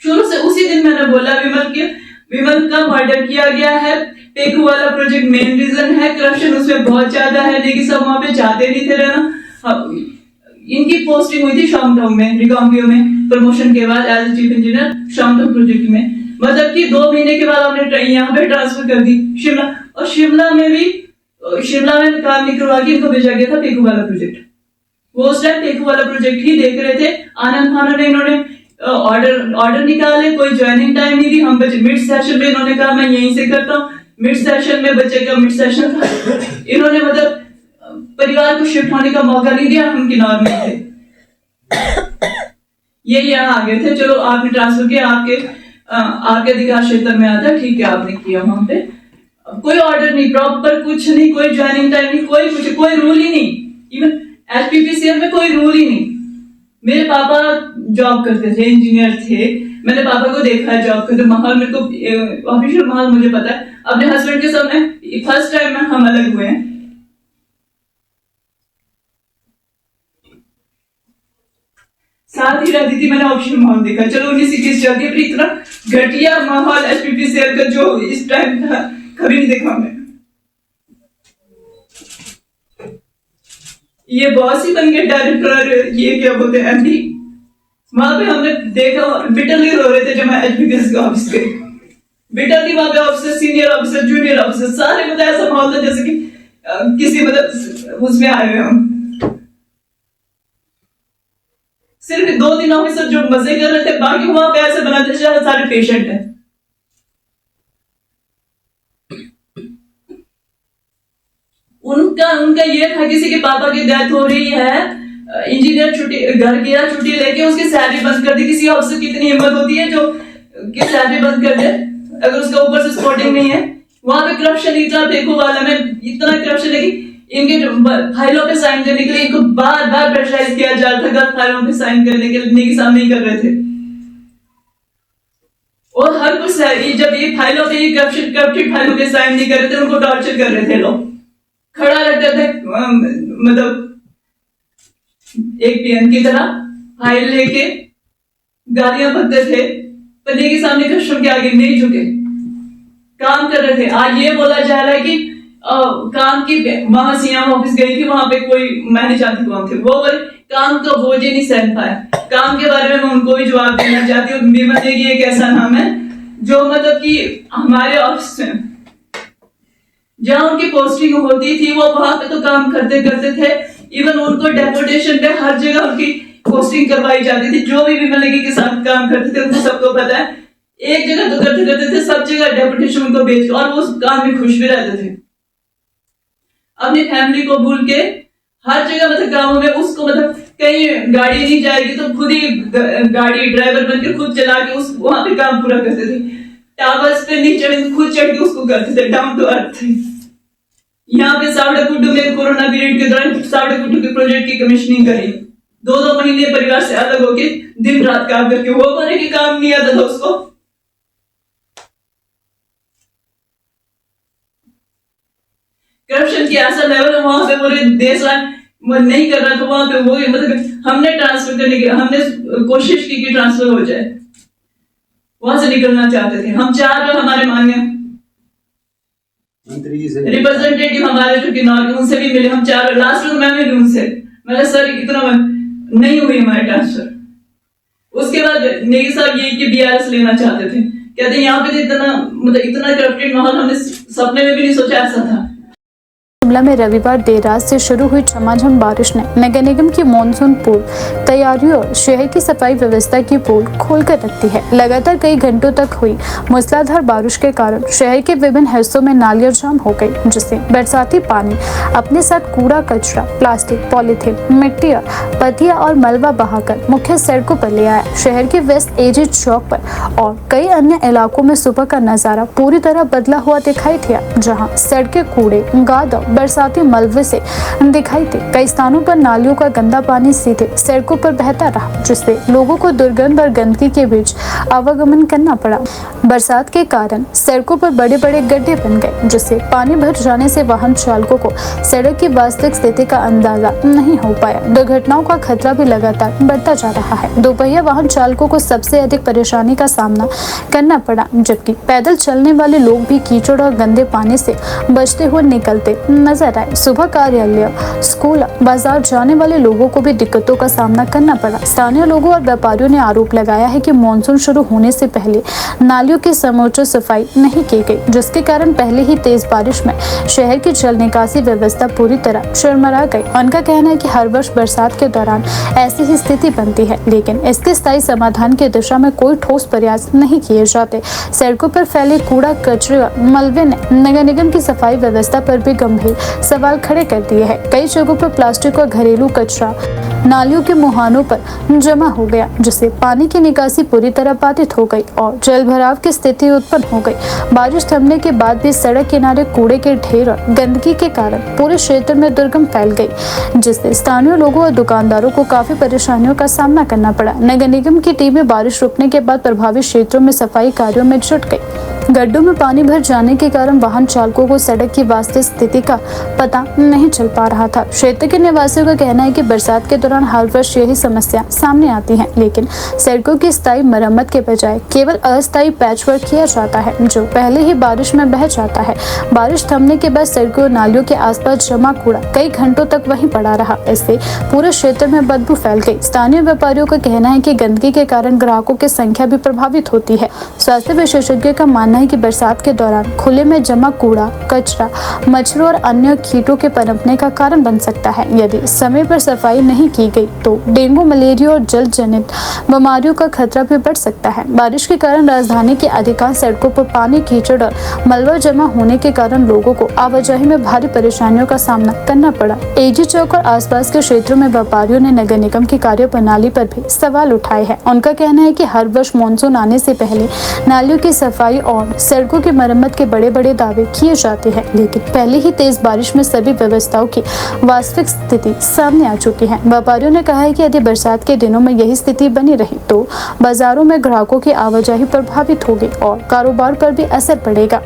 शुरू से उसी दिन मैंने बोला विमल का मर्डर किया गया है। पेकू वाला प्रोजेक्ट मेन रीजन है, करप्शन उसमें बहुत ज्यादा है, लेकिन सब वहां पे चाहते नहीं थे रहना। इनकी पोस्टिंग हुई थी शामटाउन में, रिकांबियो में, प्रमोशन के बाद एज चीफ इंजीनियर शामटाउन प्रोजेक्ट में। मतलब कि 2 महीने के बाद हमने यहाँ पे ट्रांसफर कर दी शिमला। और शिमला में काम नहीं करवा के इनको भेजा गया था पेकू वाला प्रोजेक्ट। वो उस टाइम पेकू वाला प्रोजेक्ट ही देख रहे थे। आनंद खाना ने इन्होंने ऑर्डर निकाले, कोई ज्वाइनिंग टाइम नहीं दी। हम बच्चे मिड सेशन में, इन्होंने कहा मैं यहीं से करता हूँ। मिड सेशन में बच्चे का मिड सेशन था, इन्होंने मतलब परिवार को शिफ्ट होने का मौका नहीं दिया। हम किन्नौर में थे, ये यहाँ आ गए थे। चलो आपने ट्रांसफर किया, आपके अधिकार क्षेत्र में आता है, ठीक है, आपने किया। वहां पे कोई ऑर्डर नहीं, प्रॉपर कुछ नहीं, कोई ज्वाइनिंग टाइम नहीं, कोई रूल ही नहीं। इवन एचपीपीसीएल में कोई रूल ही नहीं। मेरे पापा जॉब करते थे, इंजीनियर थे। मैंने पापा को देखा है जॉब करते। माहौल मेरे को ऑफिशियल माहौल मुझे पता है। अपने हस्बैंड के सामने फर्स्ट टाइम में हम अलग हुए हैं। साथ ही रहती थी, मैंने ऑफिशियल माहौल देखा। चलो 19-21 चलती है, इतना घटिया माहौल एचपीपीसीएल का जो इस टाइम था कभी नहीं देखा हमने। ये बॉस ही बन गए डायरेक्टर और ये क्या बोलते हैं एमडी। वहां पे हमने देखा बिटरली रो रहे थे जब मैं एचपीपीएस के ऑफिस गई। बिटरली वहां पे officer, senior officer, junior officer सारे मतलब ऐसा माहौल था जैसे कि किसी मतलब उसमें आए हुए हम। सिर्फ 2-3 ऑफिसर जो मजे कर रहे थे, बाकी वहां पे ऐसे बनाते सारे पेशेंट है। उनका ये था किसी के पापा की डेथ हो रही है, इंजीनियर छुट्टी घर गया, छुट्टी लेके उसकी सैलरी बंद कर दी। किसी ऑफिसर की इतनी हिम्मत होती है जो कि सैलरी बंद कर दे अगर उसका ऊपर से सपोर्टिंग नहीं है। वहां पे करप्शन इतना बेखूबाला में इतना करप्शन है कि इनके फाइलों पे साइन करने के लिए इनको बार बार प्रेशराइज किया जा रहा था, गलत फाइलों पे साइन करने के लिए नेकी साहब नहीं कर रहे थे। और हर कुछ जब ये फाइलों पे ये करप्टेड फाइलों पे साइन नहीं कर रहे थे, उनको टॉर्चर कर रहे थे लोग। खड़ा रखते थे मतलब एक पीएन की तरह फाइल लेके गालियां बकते थे, पर नेकी सामने करप्शन के आगे नहीं झुके, काम कर रहे थे। आज ये बोला जा रहा है कि काम की वहां सीएम ऑफिस गई थी, वहां पे कोई मैं नहीं जानती कौन थे वो, बोले काम का बोझ ही नहीं सहन पाया। काम के बारे में मैं उनको भी जवाब देना चाहती हूँ। बीमा देगी एक ऐसा नाम है जो मतलब कि हमारे ऑफिस में जहां उनकी पोस्टिंग होती थी वो वहां पे तो काम करते करते थे। इवन उनको डेपुटेशन पे हर जगह उनकी पोस्टिंग करवाई जाती थी। जो भी बीमा लेगी के साथ काम करते थे उनको सबको पता है, एक जगह तो करते थे, सब जगह डेपुटेशन उनको बेच और वो उस काम में खुश भी रहते थे। अपनी फैमिली को भूल के हर जगह मतलब गाँव में उसको मतलब कहीं गाड़ी नहीं जाएगी तो खुद ही गाड़ी ड्राइवर बनकर खुद चला के उस वहां पे काम पूरा करते थे। टावर्स पे नहीं चढ़े खुद चढ़ के उसको करते थे, डाउन टू अर्थ। यहाँ पे सावड़ाकुड्डू में कोरोना पीरियड के दौरान सावड़ाकुड्डू के प्रोजेक्ट की कमीशनिंग करी। 2-2 महीने परिवार से अलग होके दिन रात काम करके वो करने के काम नहीं आता था उसको। करप्शन की ऐसा लेवल है वहां पे पूरे देश नहीं कर रहा था। वहां पे वो मतलब हमने ट्रांसफर करने की हमने कोशिश की कि ट्रांसफर हो जाए, वहां से निकलना चाहते थे हम। 4 बार हमारे मान्य रिप्रेजेंटेटिव हमारे जो किन्नौर उनसे भी मिले हम 4 बार। लास्ट में मैं मिली उनसे, मैंने सर इतना नहीं हुई हमारे ट्रांसफर। उसके बाद नेगी साहब ये कि बीआरएस लेना चाहते थे, कहते यहाँ पे इतना करप्टेड माहौल हमने सपने में भी नहीं सोचा ऐसा था। शिमला में रविवार देर रात से शुरू हुई झमाझम बारिश ने नगर निगम की मानसून पूर्व तैयारियों और शहर की सफाई व्यवस्था की पोल खोलकर रख दी है। लगातार कई घंटों तक हुई मूसलाधार बारिश के कारण शहर के विभिन्न हिस्सों में नालियां जाम हो गई, जिससे बरसाती पानी अपने साथ कूड़ा कचरा, प्लास्टिक, पॉलीथीन, मिट्टी, पतिया और मलबा बहाकर मुख्य सड़कों पर ले आया। शहर के वेस्ट एजी चौक पर और कई अन्य इलाकों में सुबह का नजारा पूरी तरह बदला हुआ दिखाई दिया, जहाँ सड़कें कूड़े, गाद, बरसाती मलबे से दिखाई दी। कई स्थानों पर नालियों का गंदा पानी सीधे सड़कों पर बहता रहा, जिससे लोगों को दुर्गंध और गंदगी के बीच आवागमन करना पड़ा। बरसात के कारण सड़कों पर बड़े बड़े गड्ढे बन गए, जिससे पानी भर जाने से वाहन चालकों को सड़क की वास्तविक स्थिति का अंदाजा नहीं हो पाया। दुर्घटनाओं का खतरा भी लगातार बढ़ता जा रहा है। दोपहिया वाहन चालकों को सबसे अधिक परेशानी का सामना करना पड़ा, जबकि पैदल चलने वाले लोग भी कीचड़ और गंदे पानी से बचते हुए निकलते नजर आए। सुबह कार्यालय, स्कूल, बाजार जाने वाले लोगों को भी दिक्कतों का सामना करना पड़ा। स्थानीय लोगों और व्यापारियों ने आरोप लगाया है कि मानसून शुरू होने से पहले नालियों की समूची सफाई नहीं की गई, जिसके कारण पहले ही तेज बारिश में शहर की जल निकासी व्यवस्था पूरी तरह चरमरा गई। उनका कहना है कि हर वर्ष बरसात के दौरान ऐसी ही स्थिति बनती है, लेकिन इसके स्थायी समाधान की दिशा में कोई ठोस प्रयास नहीं किए जाते। सड़कों पर फैले कूड़ा कचरे मलबे ने नगर निगम की सफाई व्यवस्था पर भी गंभीर सवाल खड़े कर दिए हैं। कई जगहों पर प्लास्टिक और घरेलू कचरा नालियों के मुहानों पर जमा हो गया, जिससे पानी की निकासी पूरी तरह बाधित हो गई और जल भराव की स्थिति उत्पन्न हो गई। बारिश थमने के बाद भी सड़क किनारे कूड़े के ढेर और गंदगी के कारण पूरे क्षेत्र में दुर्गंध फैल गई, जिससे स्थानीय लोगों और दुकानदारों को काफी परेशानियों का सामना करना पड़ा। नगर निगम की टीमें बारिश रुकने के बाद प्रभावित क्षेत्रों में सफाई कार्यों में जुट गई। गड्ढों में पानी भर जाने के कारण वाहन चालकों को सड़क की वास्तविक स्थिति का पता नहीं चल पा रहा था। क्षेत्र के निवासियों का कहना है कि बरसात के दौरान हर वर्ष यही समस्या सामने आती है, लेकिन सड़कों की स्थायी मरम्मत के बजाय केवल अस्थायी पैचवर्क किया जाता है, जो पहले ही बारिश में बह जाता है। बारिश थमने के बाद सड़कों और नालियों के आसपास जमा कूड़ा कई घंटों तक वहीं पड़ा रहा। इससे पूरे क्षेत्र में बदबू फैल गई। स्थानीय व्यापारियों का कहना है कि गंदगी के कारण ग्राहकों की संख्या भी प्रभावित होती है। स्वास्थ्य विशेषज्ञों का मानना मानना है कि बरसात के दौरान खुले में जमा कूड़ा, कचरा, मच्छरों और अन्य कीटों के पनपने का कारण बन सकता है। यदि समय पर सफाई नहीं की गई तो डेंगू, मलेरिया और जल जनित बीमारियों का खतरा भी बढ़ सकता है। बारिश के कारण राजधानी की अधिकांश सड़कों पर पानी, कीचड़ और मलबा जमा होने के कारण लोगों को आवाजाही में भारी परेशानियों का सामना करना पड़ा। एजी चौक और आसपास के क्षेत्रों में व्यापारियों ने नगर निगम की कार्यप्रणाली पर भी सवाल उठाए हैं। उनका कहना है कि हर वर्ष मानसून आने से पहले नालियों की सफाई और सड़कों की मरम्मत के बड़े बड़े दावे किए जाते हैं, लेकिन पहले ही तेज बारिश में सभी व्यवस्थाओं की वास्तविक स्थिति सामने आ चुकी है। व्यापारियों ने कहा है कि यदि बरसात के दिनों में यही स्थिति बनी रही तो बाजारों में ग्राहकों की आवाजाही प्रभावित होगी और कारोबार पर भी असर पड़ेगा।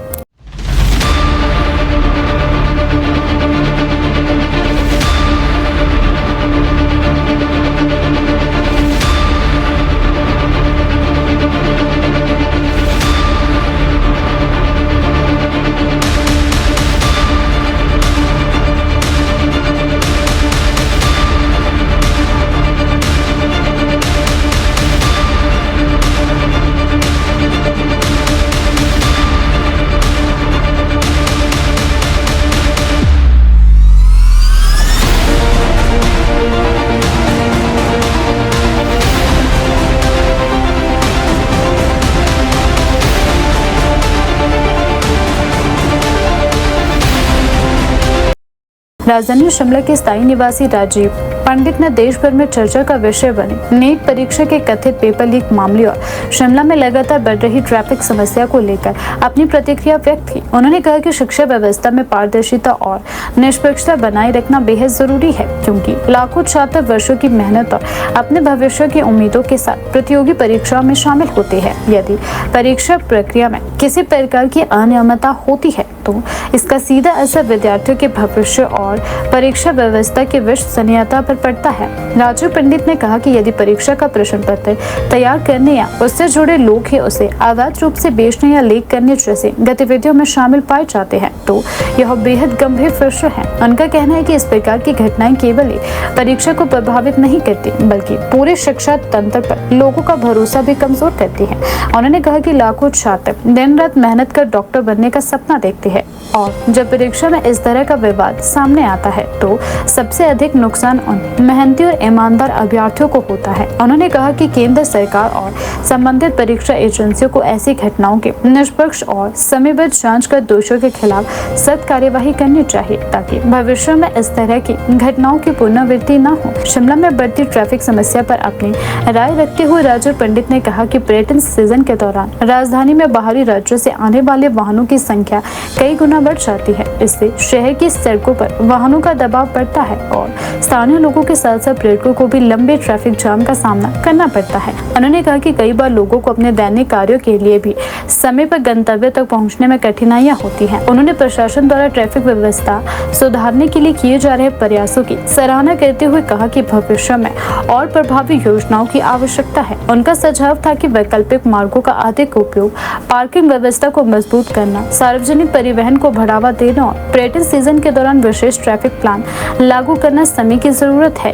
राजधानी शिमला के स्थायी निवासी राजीव पंडित ने देश भर में चर्चा का विषय बने नीट परीक्षा के कथित पेपर लीक मामले और शिमला में लगातार बढ़ रही ट्रैफिक समस्या को लेकर अपनी प्रतिक्रिया व्यक्त की। उन्होंने कहा कि शिक्षा व्यवस्था में पारदर्शिता और निष्पक्षता बनाए रखना बेहद जरूरी है, क्योंकि लाखों छात्र वर्षों की मेहनत और अपने भविष्य की उम्मीदों के साथ प्रतियोगी परीक्षाओं में शामिल होते हैं। यदि परीक्षा प्रक्रिया में किसी प्रकार की अनियमितता होती है तो इसका सीधा असर विद्यार्थियों के भविष्य और परीक्षा व्यवस्था की विश्वसनीयता पर पड़ता है। राजीव पंडित ने कहा कि यदि परीक्षा का प्रश्न पत्र तैयार करने या उससे जुड़े लोग ही उसे अवैध रूप से बेचने या लीक करने जैसे गतिविधियों में शामिल पाए जाते हैं तो यह बेहद गंभीर प्रश्न है। उनका कहना है कि इस प्रकार की घटनाएं केवल परीक्षा को प्रभावित नहीं करती बल्कि पूरे शिक्षा तंत्र पर लोगों का भरोसा भी कमजोर करती है। उन्होंने कहा कि लाखों छात्र दिन रात मेहनत कर डॉक्टर बनने का सपना देखते हैं और जब परीक्षा में इस तरह का विवाद सामने आता है तो सबसे अधिक नुकसान उन मेहनती और ईमानदार अभ्यर्थियों को होता है। उन्होंने कहा कि केंद्र सरकार और संबंधित परीक्षा एजेंसियों को ऐसी घटनाओं की निष्पक्ष और समयबद्ध जांच कर दोषियों के खिलाफ सख्त कार्यवाही करनी चाहिए ताकि भविष्य में इस तरह की घटनाओं की पुनरावृत्ति न हो। शिमला में बढ़ती ट्रैफिक समस्या पर अपनी राय रखते हुए राजीव पंडित ने कहा कि पर्यटन सीजन के दौरान राजधानी में बाहरी राज्यों से आने वाले वाहनों की संख्या कई गुना बढ़ जाती है। इससे शहर की सड़कों पर वाहनों का दबाव बढ़ता है और स्थानीय लोगों के साथ साथ पर्यटकों को भी लंबे ट्रैफिक जाम का सामना करना पड़ता है। उन्होंने कहा कि कई बार लोगों को अपने दैनिक कार्यों के लिए भी समय पर गंतव्य तक पहुंचने में कठिनाइयां होती हैं। उन्होंने प्रशासन द्वारा ट्रैफिक व्यवस्था सुधारने के लिए किए जा रहे प्रयासों की सराहना करते हुए कहा कि भविष्य में और प्रभावी योजनाओं की आवश्यकता है। उनका सुझाव था कि वैकल्पिक मार्गों का अधिक उपयोग, पार्किंग व्यवस्था को मजबूत करना, सार्वजनिक परिवहन को बढ़ावा देना और पर्यटन सीजन के दौरान विशेष ट्रैफिक प्लान लागू करना समय की जरूरत है।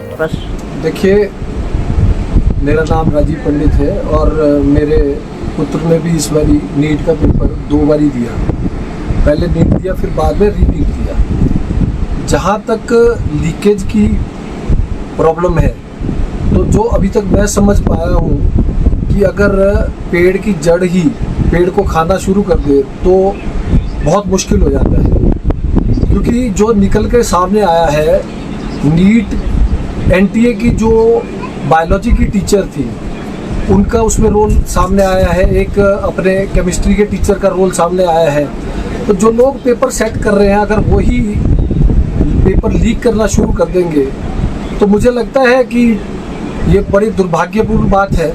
देखिए, मेरा नाम राजीव पंडित है और मेरे पुत्र ने भी इस बारी नीट का पेपर 2 बारी दिया। पहले नीट दिया, फिर बाद में रीनीट दिया। जहाँ तक लीकेज की प्रॉब्लम है तो जो अभी तक मैं समझ पाया हूँ कि अगर पेड़ की जड़ ही पेड़ को खाना शुरू कर दे तो बहुत मुश्किल हो जाता है, क्योंकि जो निकल के सामने आया है, नीट एनटीए की जो बायोलॉजी की टीचर थी उनका उसमें रोल सामने आया है, एक अपने केमिस्ट्री के टीचर का रोल सामने आया है। तो जो लोग पेपर सेट कर रहे हैं अगर वही पेपर लीक करना शुरू कर देंगे तो मुझे लगता है कि ये बड़ी दुर्भाग्यपूर्ण बात है।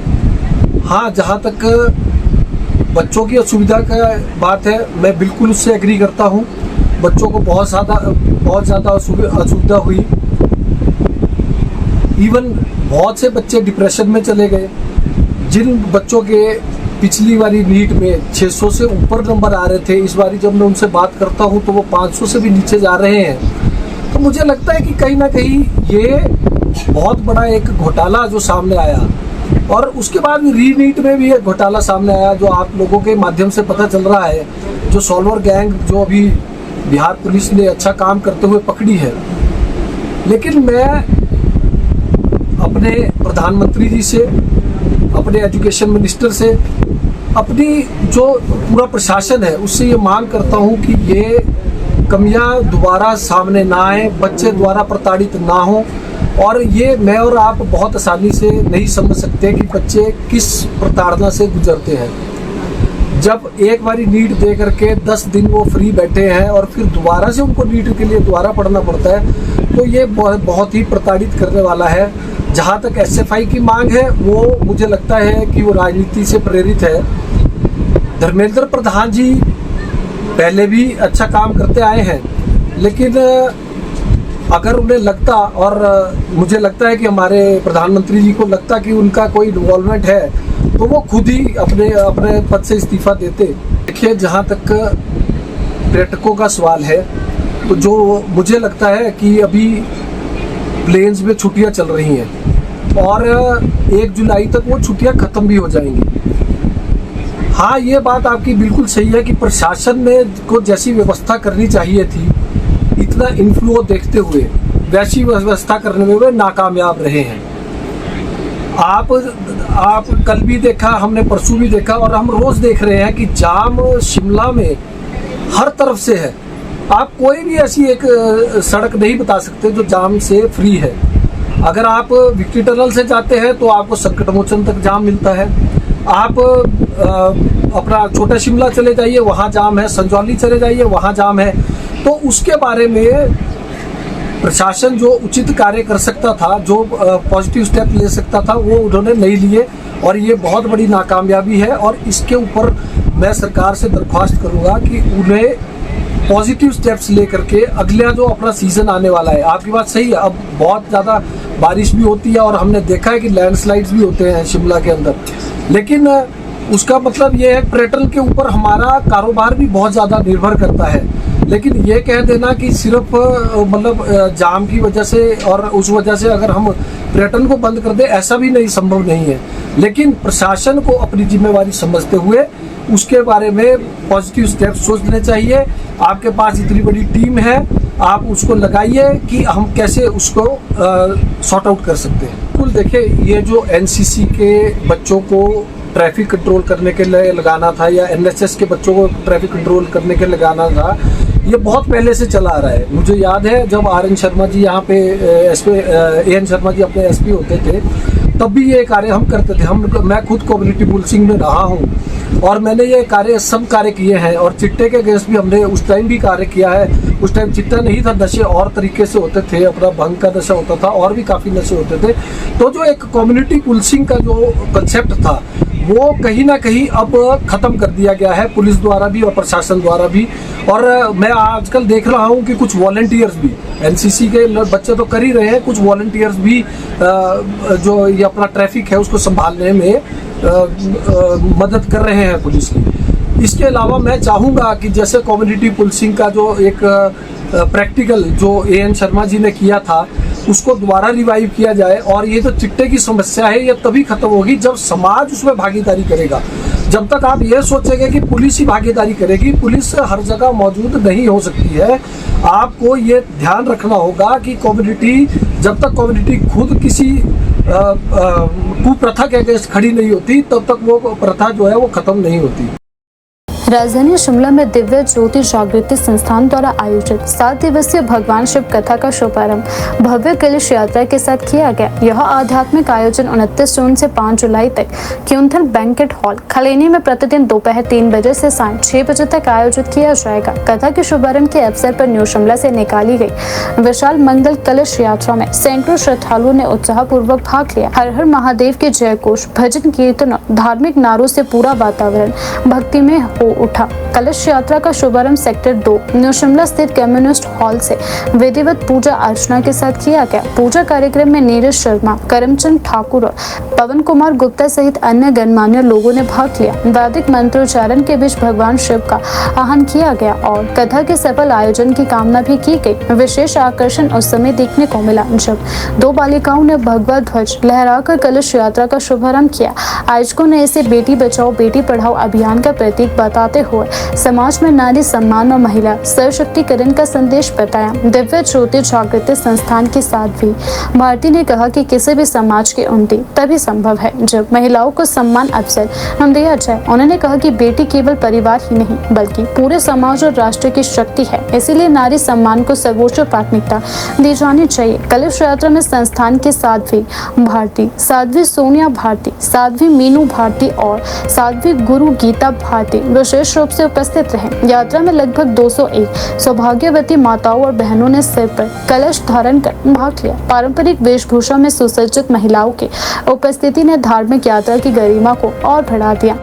हाँ, जहाँ तक बच्चों की असुविधा का बात है, मैं बिल्कुल उससे एग्री करता हूँ। बच्चों को बहुत ज़्यादा असुविधा हुई। इवन बहुत से बच्चे डिप्रेशन में चले गए। जिन बच्चों के पिछली बारी नीट में 600 से ऊपर नंबर आ रहे थे, इस बारी जब मैं उनसे बात करता हूँ तो वो 500 से भी नीचे जा रहे हैं। तो मुझे लगता है कि कहीं ना कहीं ये बहुत बड़ा एक घोटाला जो सामने आया और उसके बाद रीनीट में भी एक घोटाला सामने आया, जो आप लोगों के माध्यम से पता चल रहा है, जो सॉल्वर गैंग जो अभी बिहार पुलिस ने अच्छा काम करते हुए पकड़ी है। लेकिन मैं अपने प्रधानमंत्री जी से, अपने एजुकेशन मिनिस्टर से, अपनी जो पूरा प्रशासन है उससे ये मांग करता हूँ कि ये कमियां दोबारा सामने ना आए, बच्चे द्वारा प्रताड़ित ना हो। और ये मैं और आप बहुत आसानी से नहीं समझ सकते कि बच्चे किस प्रताड़ना से गुजरते हैं। जब एक बारी नीट दे करके 10 दिन वो फ्री बैठे हैं और फिर दोबारा से उनको नीट के लिए दोबारा पढ़ना पड़ता है, तो ये बहुत ही प्रताड़ित करने वाला है। जहाँ तक SFI की मांग है, वो मुझे लगता है कि वो राजनीति से प्रेरित है। धर्मेंद्र प्रधान जी पहले भी अच्छा काम करते आए हैं, लेकिन अगर उन्हें लगता, और मुझे लगता है कि हमारे प्रधानमंत्री जी को लगता कि उनका कोई इन्वॉल्वमेंट है, तो वो खुद ही अपने पद से इस्तीफा देते। देखिए, जहाँ तक पर्यटकों का सवाल है, तो जो मुझे लगता है कि अभी प्लेन्स में छुट्टियाँ चल रही हैं और 1 जुलाई तक वो छुट्टियाँ ख़त्म भी हो जाएंगी। हाँ, ये बात आपकी बिल्कुल सही है कि प्रशासन ने को जैसी व्यवस्था करनी चाहिए थी, इतना इन्फ्लो देखते हुए वैसी व्यवस्था करने में वे नाकामयाब रहे हैं। आप कल भी देखा, हमने परसों भी देखा, और हम रोज देख रहे हैं कि जाम शिमला में हर तरफ से है। आप कोई भी ऐसी एक सड़क नहीं बता सकते जो जाम से फ्री है। अगर आप विक्ट्री टनल से जाते हैं तो आपको संकट मोचन तक जाम मिलता है। आप अपना छोटा शिमला चले जाइए, वहाँ जाम है। संजौली चले जाइए, वहाँ जाम है। तो उसके बारे में प्रशासन जो उचित कार्य कर सकता था, जो पॉजिटिव स्टेप ले सकता था, वो उन्होंने नहीं लिए, और ये बहुत बड़ी नाकामयाबी है। और इसके ऊपर मैं सरकार से दरख्वास्त करूँगा कि उन्हें पॉजिटिव स्टेप्स लेकर के अगला जो अपना सीज़न आने वाला है, आपकी बात सही है, अब बहुत ज़्यादा बारिश भी होती है और हमने देखा है कि लैंडस्लाइड्स भी होते हैं शिमला के अंदर, लेकिन उसका मतलब ये है पर्यटन के ऊपर हमारा कारोबार भी बहुत ज़्यादा निर्भर करता है। लेकिन ये कह देना कि सिर्फ मतलब जाम की वजह से और उस वजह से अगर हम पर्यटन को बंद कर दें, ऐसा भी नहीं, संभव नहीं है। लेकिन प्रशासन को अपनी जिम्मेवारी समझते हुए उसके बारे में पॉजिटिव स्टेप्स सोचने चाहिए। आपके पास इतनी बड़ी टीम है, आप उसको लगाइए कि हम कैसे उसको सॉर्ट आउट कर सकते हैं। बिल्कुल, देखिए, ये जो NCC के बच्चों को ट्रैफिक कंट्रोल करने के लिए लगाना था, या NSS के बच्चों को ट्रैफिक कंट्रोल करने के लिए लगाना था, ये बहुत पहले से चला आ रहा है। मुझे याद है जब RN शर्मा जी यहाँ पे AN शर्मा जी अपने SP होते थे, तब भी ये कार्य हम करते थे। मैं खुद कम्युनिटी पुलिसिंग में रहा हूँ और मैंने ये सब कार्य किए हैं। और चिट्टे के अगेंस्ट भी हमने उस टाइम भी कार्य किया है। उस टाइम चिट्टा नहीं था, नशे और तरीके से होते थे, अपना भंग का नशा होता था और भी काफ़ी नशे होते थे। तो जो एक कम्युनिटी पुलिसिंग का जो कंसेप्ट था, वो कहीं ना कहीं अब ख़त्म कर दिया गया है, पुलिस द्वारा भी और प्रशासन द्वारा भी। और मैं आजकल देख रहा हूँ कि कुछ वॉलंटियर्स भी, NCC के बच्चे तो कर ही रहे हैं, कुछ वॉलंटियर्स भी जो ये अपना ट्रैफिक है उसको संभालने में मदद कर रहे हैं पुलिस की। इसके अलावा मैं चाहूँगा कि जैसे कम्युनिटी पुलिसिंग का जो एक प्रैक्टिकल जो AN शर्मा जी ने किया था, उसको दोबारा रिवाइव किया जाए। और ये जो चिट्टे की समस्या है, ये तभी खत्म होगी जब समाज उसमें भागीदारी करेगा। जब तक आप ये सोचेंगे कि पुलिस ही भागीदारी करेगी, पुलिस हर जगह मौजूद नहीं हो सकती है। आपको ये ध्यान रखना होगा कि कम्युनिटी, जब तक कम्युनिटी खुद किसी कुप्रथा के अगेंस्ट खड़ी नहीं होती, तब तक वो प्रथा जो है वो खत्म नहीं होती। राजधानी शिमला में दिव्य ज्योति जागृति संस्थान द्वारा आयोजित 7 दिवसीय भगवान शिव कथा का शुभारंभ भव्य कलश यात्रा के साथ किया गया। यह आध्यात्मिक आयोजन 29 जून से 5 जुलाई तक क्यूंथल बैंकेट हॉल खलेनी में प्रतिदिन दोपहर 3 बजे से सांझ 6 बजे तक आयोजित किया जाएगा। कथा के शुभारंभ के अवसर पर न्यू शिमला से निकाली गई विशाल मंगल कलश यात्रा में सैकड़ों श्रद्धालुओं ने उत्साह पूर्वक भाग लिया। हर हर महादेव के जयघोष, भजन कीर्तन और धार्मिक नारों से पूरा वातावरण भक्ति में हो उठा। कलश यात्रा का शुभारंभ सेक्टर 2 न्यू शिमला स्थित कम्युनिस्ट हॉल से विधिवत पूजा अर्चना के साथ किया गया। पूजा कार्यक्रम में नीरज शर्मा, करमचंद ठाकुर और पवन कुमार गुप्ता सहित अन्य गणमान्य लोगों ने भाग लिया। वैदिक मंत्रोच्चारण के बीच भगवान शिव का आह्वान किया गया और कथा के सफल आयोजन की कामना भी की गई। विशेष आकर्षण उस समय देखने को मिला जब 2 बालिकाओं ने भगवा ध्वज लहराकर कलश यात्रा का शुभारंभ किया। आयोजकों ने इसे बेटी बचाओ बेटी पढ़ाओ अभियान का प्रतीक बताते हुए समाज में नारी सम्मान और महिला सशक्तिकरण का संदेश बताया। दिव्य ज्योति जागृति संस्थान की साध्वी भारती ने कहा कि किसी भी समाज की उन्नति तभी संभव है जब महिलाओं को सम्मान अवसर दिया जाए। उन्होंने कहा कि बेटी केवल परिवार ही नहीं बल्कि पूरे समाज और राष्ट्र की शक्ति है, इसीलिए नारी सम्मान को सर्वोच्च प्राथमिकता दी जानी चाहिए। कलश यात्रा में संस्थान की साध्वी भारती, साध्वी सोनिया भारती, साध्वी मीनू भारती और साध्वी गुरु गीता भारती विशेष रूप से उपस्थित रहे। यात्रा में लगभग 201 सौभाग्यवती माताओं और बहनों ने सिर पर कलश धारण कर भाग लिया। पारंपरिक वेशभूषा में सुसज्जित महिलाओं की उपस्थिति ने धार्मिक यात्रा की गरिमा को और बढ़ा दिया।